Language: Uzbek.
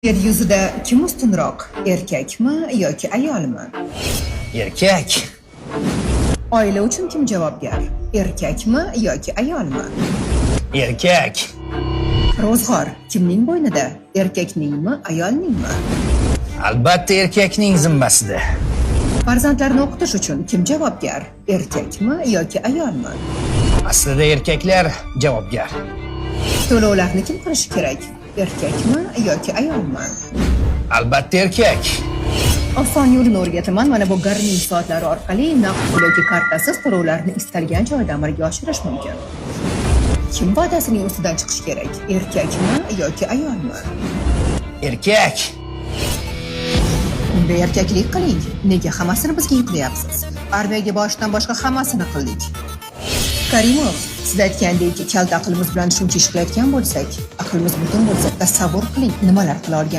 Yer yuzida kim ustunroq, erkakmi yoki ayolmi? Erkak. Oila uchun kim javobgar, erkakmi yoki ayolmi? Erkak. Ro'zg'or kimning bo'ynida, erkakningmi, ayolningmi? Albatta erkakning zimmasida. Farzandlarni o'qitish uchun kim javobgar, erkakmi yoki ayolmi? Aslida erkaklar javobgar. To'lovlarni kim qilishi kerak, erkakmi yoki ayolmi? Albatta erkak. Oson yo'lini o'rgataman. Mana bu Garmin soatlari orqali naqd pul yoki kartasiz to'lovlarni istalgan joyda amalga oshirish mumkin. Kim va'dasining ustidan chiqish kerak, erkakmi yoki ayolmi? Erkak. Unda erkaklik qiling. Nega hammasini bizga yuklayapsiz? Armiyaga borishdan boshqa hammasini qildik. Karimov, siz aytgandek, kalta aqlimiz bilan shuncha ish qilayotgan bo'lsak, aqlimiz butun bo'lsa, tasavvur qiling, nimalar qila olgan